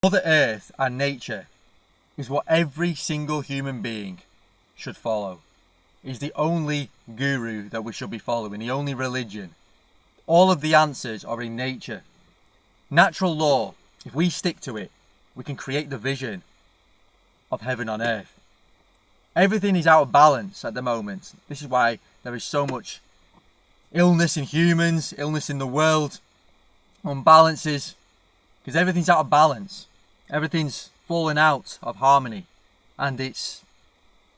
Mother Earth and nature is what every single human being should follow. Is the only guru that we should be following, the only religion. All of the answers are in nature. Natural law, if we stick to it, we can create the vision of heaven on earth. Everything is out of balance at the moment. This is why there is so much illness in humans, illness in the world, unbalances, because everything's out of balance. Everything's fallen out of harmony, and it's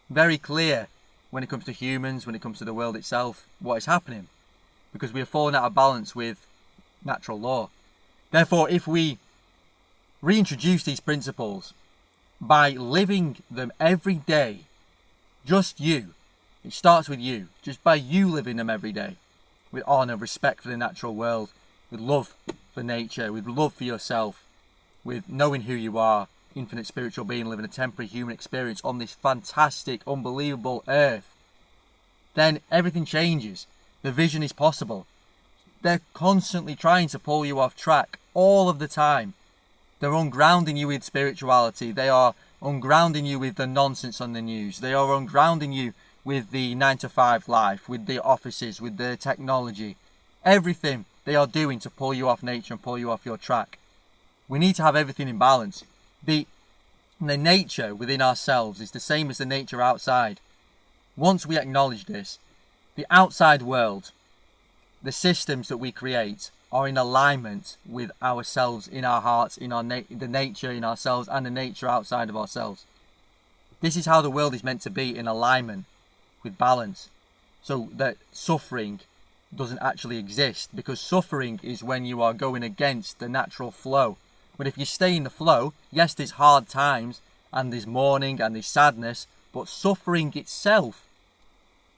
very clear when it comes to humans, when it comes to the world itself, what is happening, because we are falling out of balance with natural law. Therefore, if we reintroduce these principles by living them every day, just you, it starts with you, just by you living them every day, with honour, respect for the natural world, with love for nature, with love for yourself, with knowing who you are, infinite spiritual being living a temporary human experience on this fantastic, unbelievable earth, then everything changes. The vision is possible. They're constantly trying to pull you off track all of the time. They're ungrounding you with spirituality. They are ungrounding you with the nonsense on the news. They are ungrounding you with the 9-to-5 life, with the offices, with the technology. Everything they are doing to pull you off nature and pull you off your track. We need to have everything in balance. The nature within ourselves is the same as the nature outside. Once we acknowledge this, the outside world, the systems that we create, are in alignment with ourselves, in our hearts, in our the nature in ourselves and the nature outside of ourselves. This is how the world is meant to be, in alignment with balance, so that suffering doesn't actually exist, because suffering is when you are going against the natural flow. But if you stay in the flow, yes, there's hard times and there's mourning and there's sadness, but suffering itself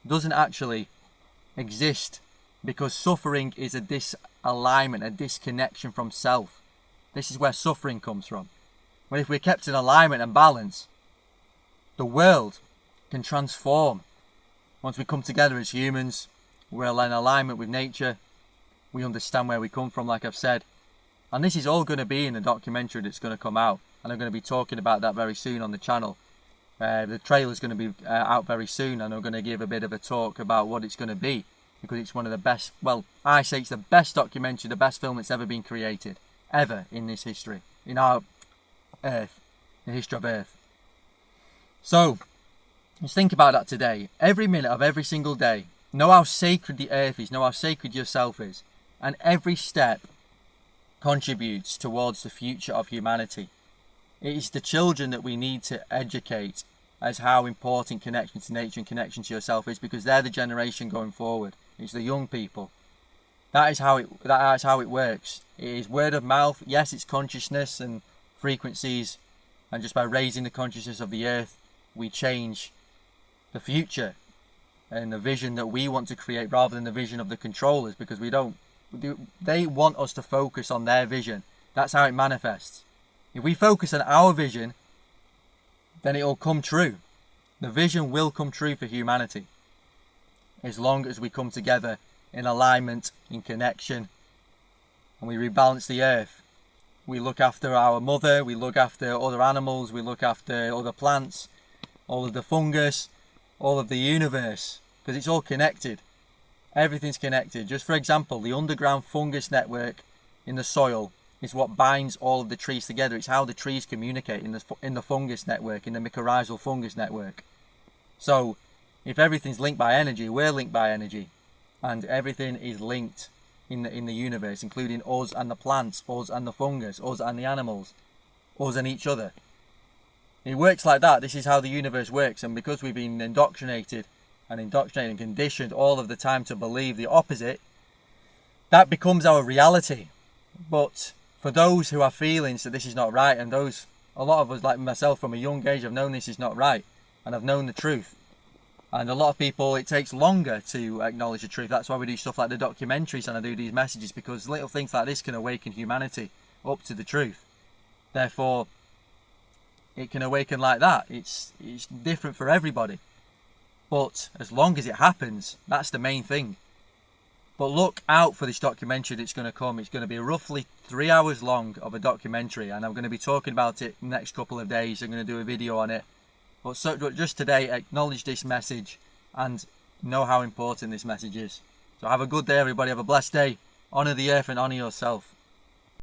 doesn't actually exist, because suffering is a disalignment, a disconnection from self. This is where suffering comes from. But if we're kept in alignment and balance, the world can transform. Once we come together as humans, we're in alignment with nature, we understand where we come from, like I've said. And this is all going to be in the documentary that's going to come out, and I'm going to be talking about that very soon on the channel. The trailer's going to be out very soon, and I'm going to give a bit of a talk about what it's going to be, because it's one of the best, well, I say it's the best documentary, the best film that's ever been created, ever in this history, in our Earth, the history of Earth. So, just think about that today. Every minute of every single day, know how sacred the Earth is, know how sacred yourself is, and every step contributes towards the future of humanity. It is the children that we need to educate as how important connection to nature and connection to yourself is, because they're the generation going forward. It's the young people. That is how it works. It is word of mouth. Yes, it's consciousness and frequencies, and just by raising the consciousness of the earth, we change the future and the vision that we want to create, rather than the vision of the controllers, because they want us to focus on their vision. That's how it manifests. If we focus on our vision, then it will come true. The vision will come true for humanity, as long as we come together in alignment, in connection, and we rebalance the earth. We look after our mother, we look after other animals, we look after other plants, all of the fungus, all of the universe, because it's all connected. Everything's connected. Just for example, the underground fungus network in the soil is what binds all of the trees together. It's how the trees communicate in the fungus network, in the mycorrhizal fungus network. So, if everything's linked by energy, we're linked by energy, and everything is linked in the universe, including us and the plants, us and the fungus, us and the animals, us and each other. It works like that. This is how the universe works, and because we've been indoctrinated and conditioned all of the time to believe the opposite, that becomes our reality. But for those who have feelings that this is not right, and a lot of us, like myself, from a young age, have known this is not right, and have known the truth. And a lot of people, it takes longer to acknowledge the truth. That's why we do stuff like the documentaries, and I do these messages, because little things like this can awaken humanity up to the truth. Therefore, it can awaken like that. It's different for everybody. But as long as it happens, that's the main thing. But look out for this documentary that's going to come. It's going to be roughly 3 hours long of a documentary, and I'm going to be talking about it next couple of days. I'm going to do a video on it. But just today, acknowledge this message and know how important this message is. So have a good day, everybody. Have a blessed day. Honour the earth and honour yourself.